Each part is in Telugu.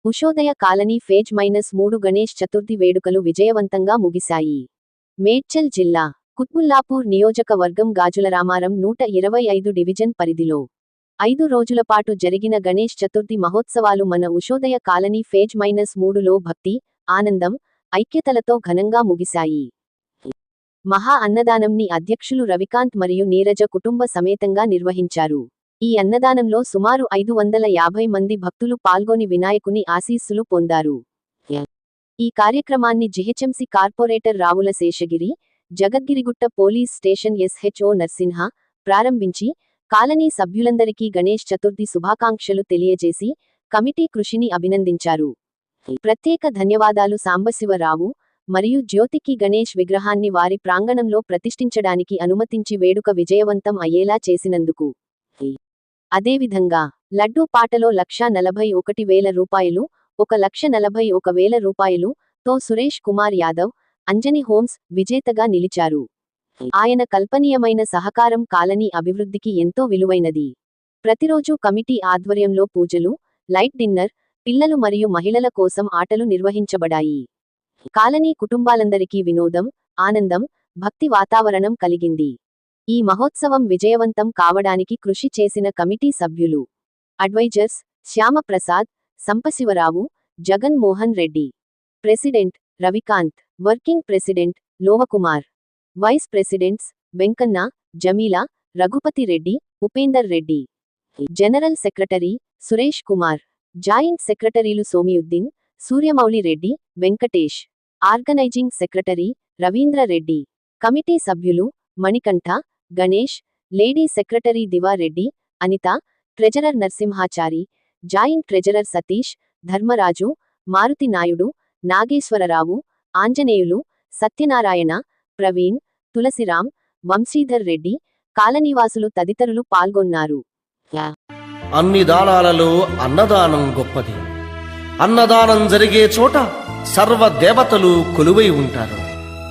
ఉషోదయ కాలనీ ఫేజ్ -3 గణేష్ చతుర్థి వేడుకలు విజయవంతంగా ముగిశాయి. మేడ్చల్ జిల్లా కుత్బుల్లాపూర్ నియోజకవర్గం గాజులరామారం 125 డివిజన్ పరిధిలో 5 రోజుల పాటు జరిగిన గణేష్ చతుర్థి మహోత్సవాలు మన ఉషోదయ కాలనీ ఫేజ్ -3లో భక్తి, ఆనందం, ఐక్యతలతో ఘనంగా ముగిశాయి. మహా అన్నదానంని అధ్యక్షులు రవికాంత్ మరియు నీరజ కుటుంబ సమేతంగా నిర్వహించారు. ఈ అన్నదానంలో సుమారు 550 మంది భక్తులు పాల్గొని వినాయకుని ఆశీస్సులు పొందారు. ఈ కార్యక్రమాన్ని GHMC corporator Ravula Seshagiri, Jagadgirigutta police station SHO Narsimha ప్రారంభించి కాలనీ సభ్యులందరికీ గణేష్ చతుర్థి శుభాకాంక్షలు తెలియజేసి కమిటీ కృషిని అభినందించారు. ప్రత్యేక ధన్యవాదాలు సాంబశివరావు మరియు జ్యోతికి గణేష్ విగ్రహాన్ని వారి ప్రాంగణంలో ప్రతిష్ఠించడానికి అనుమతించి వేడుక విజయవంతం అయ్యేలా చేసినందుకు. అదేవిధంగా లడ్డూ పాటలో 1,41,000 రూపాయలు, 1,41,000 రూపాయలు తో సురేష్ కుమార్ యాదవ్, అంజని హోమ్స్ విజేతగా నిలిచారు. ఆయన కల్పనీయమైన సహకారం కాలనీ అభివృద్ధికి ఎంతో విలువైనది. ప్రతిరోజు కమిటీ ఆధ్వర్యంలో పూజలు, లైట్ డిన్నర్, పిల్లలు మరియు మహిళల కోసం ఆటలు నిర్వహించబడాయి. కాలనీ కుటుంబాలందరికీ వినోదం, ఆనందం, భక్తి వాతావరణం కలిగింది. ఈ మహోత్సవం విజయవంతం కావడానికి కృషి చేసిన కమిటీ సభ్యులు, advisers Shyamprasad, Sampasivarao, Jagan Mohan Reddy, president Ravikanth, working president Lohakumar, vice presidents Venkanna, Jameela, Raghupathi Reddy, Upender Reddy, general secretary Suresh Kumar, joint సెక్రటరీలు Somiyuddin, Suryamouli Reddy, Venkatesh, organising secretary Ravindra Reddy, committee సభ్యులు Manikanta, Ganesh, lady secretary Divareddy, Anitha, treasurer Narasimhachari, joint treasurer Satish, Dharmaraju, Maruthi Naidu, Nageswararao, Anjaneyulu, Satyanarayana, Praveen, Tulasiram, Vamsidhar Reddy, కాలనీవాసులు తదితరులు పాల్గొన్నారు. అన్ని దానాలలో అన్నదానం గొప్పది. అన్నదానం జరిగే చోట సర్వ దేవతలు కొలువై ఉంటారు.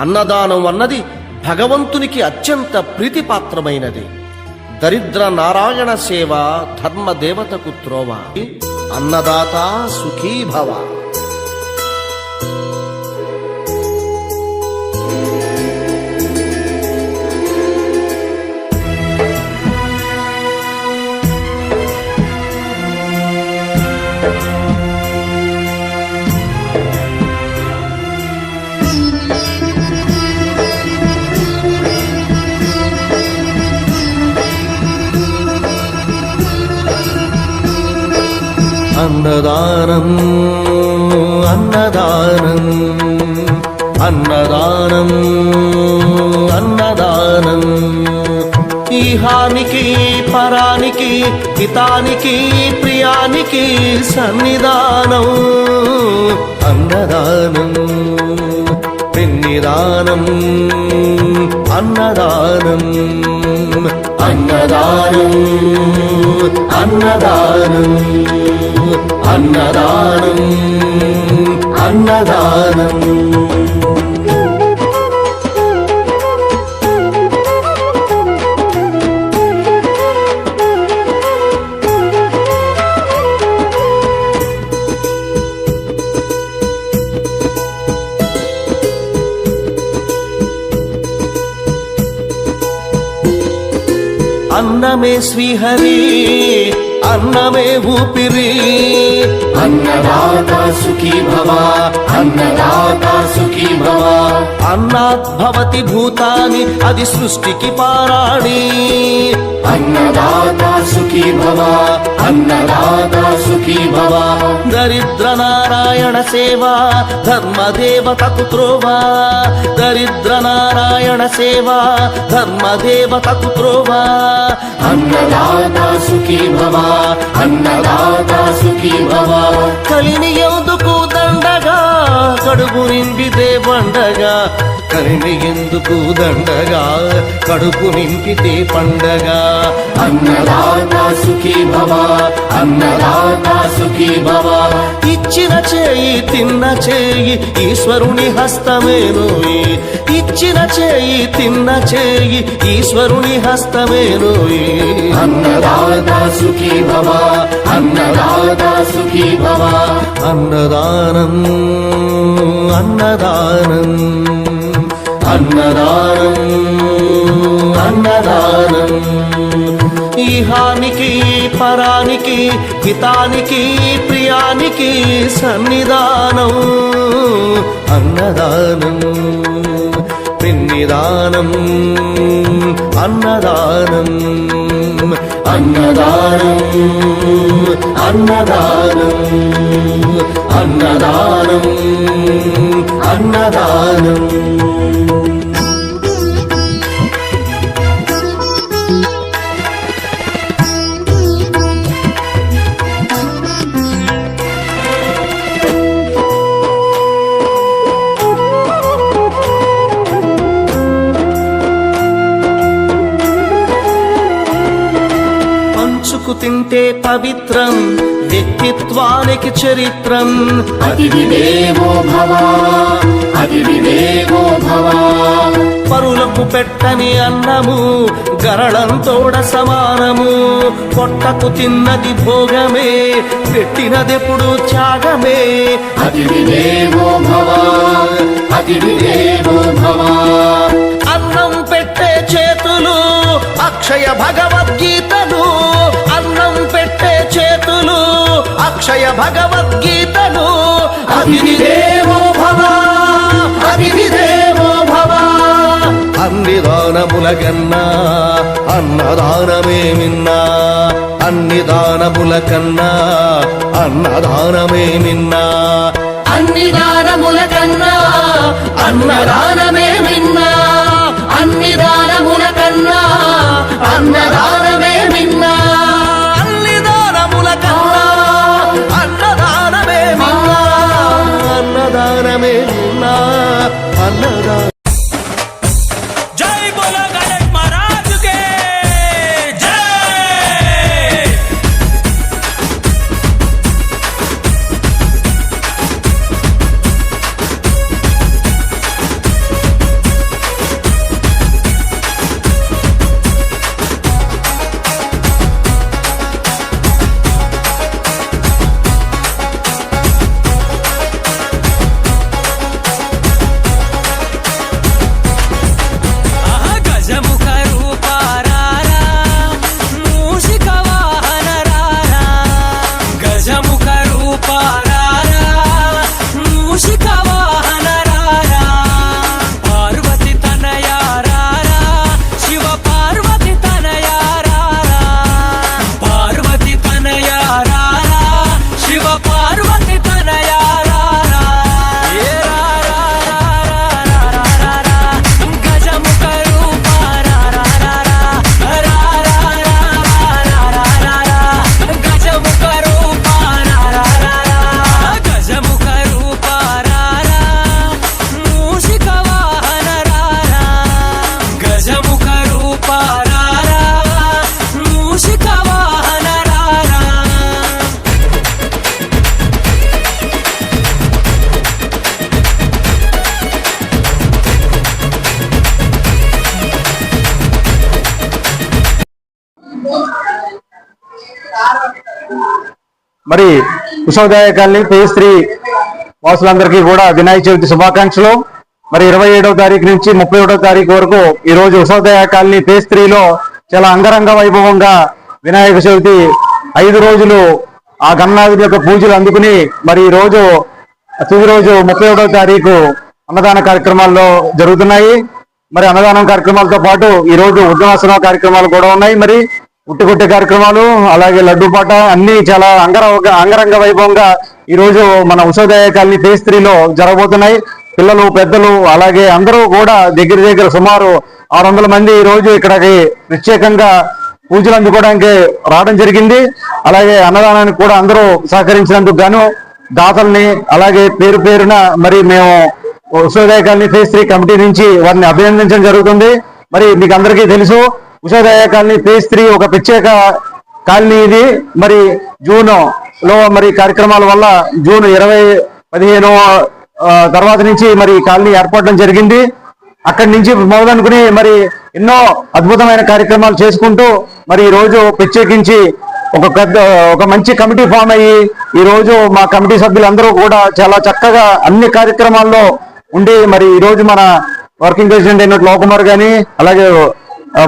అన్నదానం అన్నది భగవంతునికి అత్యంత ప్రీతిపాత్రమైనది. దరిద్ర నారాయణ సేవ ధర్మదేవతకు త్రోవ. అన్నదాత సుఖీభవ. అన్నదానం అన్నదానం అన్నదానం అన్నదానం ఈహానికి పరానికి హితానికి ప్రియానికి సన్నిధానం. అన్నదానం పిన్నిదానం అన్నదానం అన్నదానం అన్నదానం అన్నదానం అన్నదానం. అన్నమే శ్రీహరి, అన్నమే ఊపిరి. అన్నదాత సుఖీ భవ, అన్నదాత సుఖీ భవ. అన్నాద్భవతి భూతాని, అది సృష్టికి పారాణి. అన్నదాత సుఖీ భవ, అన్నదాత సుఖీ భవ. దరిద్ర నారాయణ సేవ ధర్మదేవతకు త్రోవ. దరిద్ర నారాయణ సేవ ధర్మదేవతకు త్రోవ. అన్నదాత సుఖీ భవ, అన్నదాత సుఖీ భవ. కలిని ఎందుకు దండగా కడుగు నిండి దేవ పండగ కరిమి ఎందుకు దండగా కడుపు నింపితే పండగ అన్నదాత సుఖీ భవ అన్నదాత సుఖీ భవ ఇచ్చిన చేయి తిన్న చేయి ఈశ్వరుని హస్తమేనోయి ఇచ్చిన చేయి తిన్న చేయి ఈశ్వరుని హస్తమేనోయి అన్నదాత సుఖీ భవ అన్నదాత సుఖీ భవ అన్నదానం అన్నదానం అన్నదానం అన్నదానం ఈహానికి పరానికి హితానికి ప్రియానికి సన్నిధానం అన్నదానం పిన్నిదానం అన్నదానం అన్నదానం అన్నదానం అన్నదానం అన్నదానం పంచుకు తింటే పవిత్రం వ్యక్తిత్వానికి చరిత్రం అతిథి దేవో భవ అతిథి దేవో భవ పరులకు పెట్టని అన్నము గరళంతోడ సమానము పొట్టకు తిన్నది భోగమే పెట్టినదెప్పుడు త్యాగమే అతిథి దేవో భవ అతిథి దేవో భవ అన్నం పెట్టే చేతులు అక్షయ భగవద్గీతలు అన్నం పెట్టే చేతులు అక్షయ భగవద్గీతలు అతిథి దేవో భవ అతిథి దేవో భవ అన్ని దానముల కన్నా అన్నదానమే మిన్నా అన్ని దానముల కన్నా అన్నదానమే మిన్నా అన్ని దానముల కన్నా అన్నదానమే మిన్నా అన్ని దానముల కన్నా అన్నదానమే మిన్నా అన్ని దానముల కన్నా అన్నదానమే మిన్నా అన్నదానమే మిన్నా అన్నదాన जय बोलो गणेश महाराज के जय। गजमुख रूपा रारा मूषिक वाहन रारा गजमुख रूपा रारा मूषिक वाहन रारा पार्वती तनया रारा शिव पार्वती तनया रारा पार्वती तनया रारा शिव पार्वती तनया रारा ये रारा रारा रारा गजमुख रूपा रारा रारा गजमुख रूपा रारा गजमुख रूपा रारा मूषिक वाहन रारा गजमुख रूपा रारा मूषिक वाहन रारा మరి ఉషోదయ కాలనీ ఫేజ్ 3 వాసులందరికీ కూడా వినాయక చవితి శుభాకాంక్షలు. మరి 27వ తారీఖు నుంచి 31వ తారీఖు వరకు ఈ రోజు ఉషోదయ కాలనీ ఫేజ్ 3 లో చాలా అంగరంగ వైభవంగా వినాయక చవితి 5 రోజులు ఆ గణనాథుడి యొక్క పూజలు అందుకుని మరి ఈ రోజు తుది రోజు 31వ తారీఖు అన్నదాన కార్యక్రమాల్లో జరుగుతున్నాయి. మరి అన్నదానం కార్యక్రమాలతో పాటు ఈ రోజు ఉద్యమాసన కార్యక్రమాలు కూడా ఉన్నాయి. మరి ఉట్టుకొట్టే కార్యక్రమాలు అలాగే లడ్డూ పాట అన్ని చాలా అంగరంగ వైభవంగా ఈ రోజు మన ఉషోదయ కాలనీ ఫేజ్ 3 లో జరగబోతున్నాయి. పిల్లలు పెద్దలు అలాగే అందరూ కూడా దగ్గర సుమారు 600 మంది ఈ రోజు ఇక్కడికి ప్రత్యేకంగా పూజలు అందుకోవడానికి రావడం జరిగింది. అలాగే అన్నదానానికి కూడా అందరూ సహకరించినందుకు గాను దాతల్ని అలాగే పేరు పేరున మరి మేము ఉషోదయ కాలనీ ఫేజ్ 3 కమిటీ నుంచి వారిని అభినందించడం జరుగుతుంది. మరి మీకు అందరికీ తెలుసు, ఉషోదయ కాలనీ ఫేజ్ 3 ఒక ప్రత్యేక కాలనీ ఇది. మరి జూన్ లో మరి కార్యక్రమాల వల్ల జూన్ 15 తర్వాత నుంచి మరి కాలనీ ఏర్పడడం జరిగింది. అక్కడి నుంచి మొదలనుకుని మరి ఎన్నో అద్భుతమైన కార్యక్రమాలు చేసుకుంటూ మరి ఈ రోజు ప్రత్యేకించి ఒక మంచి కమిటీ ఫామ్ అయ్యి ఈ రోజు మా కమిటీ సభ్యులందరూ కూడా చాలా చక్కగా అన్ని కార్యక్రమాల్లో ఉండి మరి ఈ రోజు మన వర్కింగ్ ప్రెసిడెంట్ అయిన లోకుమార్ గాని, అలాగే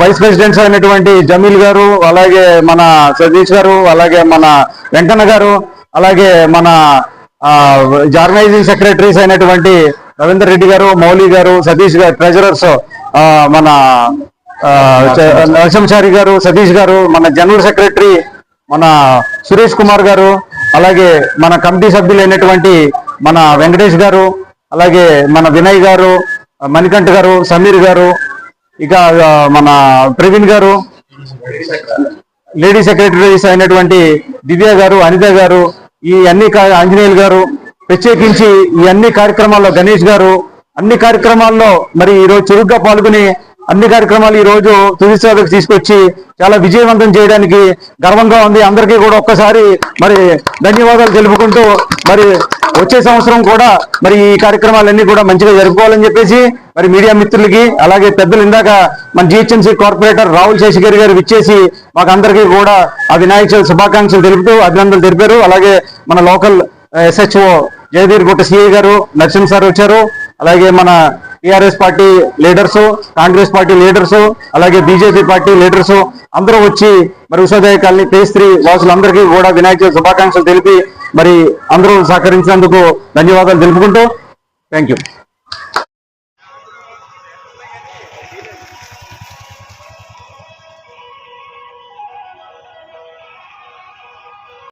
వైస్ ప్రెసిడెంట్స్ అయినటువంటి జమీల్ గారు, అలాగే మన సతీష్ గారు, అలాగే మన వెంకన్న గారు, అలాగే మన ఆర్గనైజింగ్ సెక్రటరీస్ అయినటువంటి రవీందర్ రెడ్డి గారు, మౌలి గారు, సతీష్ గారు, ట్రెజరర్స్ మన నరసింహాచారి గారు, సతీష్ గారు, మన జనరల్ సెక్రటరీ మన సురేష్ కుమార్ గారు, అలాగే మన కమిటీ సభ్యులైనటువంటి మన వెంకటేష్ గారు, అలాగే మన వినయ్ గారు, మణికంఠ గారు, సమీర్ గారు, ఇక మన ప్రవీణ్ గారు, లేడీ సెక్రటరీస్ అయినటువంటి దివ్య గారు, అనిత గారు, ఈ అన్ని ఆంజనేయులు గారు, ప్రత్యేకించి ఈ అన్ని కార్యక్రమాల్లో గణేష్ గారు, అన్ని కార్యక్రమాల్లో మరి ఈరోజు చురుగ్గా పాల్గొని అన్ని కార్యక్రమాలు ఈ రోజు తుది సాధకు తీసుకొచ్చి చాలా విజయవంతం చేయడానికి గర్వంగా ఉంది. అందరికీ కూడా ఒక్కసారి మరి ధన్యవాదాలు తెలుపుకుంటూ మరి వచ్చే సంవత్సరం కూడా మరి ఈ కార్యక్రమాలన్నీ కూడా మంచిగా జరుపుకోవాలని చెప్పేసి మరి మీడియా మిత్రులకి, అలాగే పెద్దలు ఇందాక మన జిహెచ్ఎంసీ కార్పొరేటర్ రాహుల్ శేషగిరి గారు విచ్చేసి మాకు అందరికీ కూడా ఆ వినాయక చవితి శుభాకాంక్షలు తెలుపుతూ అభినందనలు తెలిపారు. అలాగే మన లోకల్ SHO జయదీర్గుట్ట సిఐ గారు, నరసింహ సార్ వచ్చారు. అలాగే మన TRS party leaders, Congress party leaders, అలాగే బీజేపీ పార్టీ లీడర్స్ అందరూ వచ్చి మరి ఉషోదయ కాలనీ ఫేజ్ 3 వాసులందరికీ కూడా వినాయక చవితి శుభాకాంక్షలు తెలిపి మరి అందరూ సహకరించినందుకు ధన్యవాదాలు తెలుపుకుంటూ థ్యాంక్ యూ.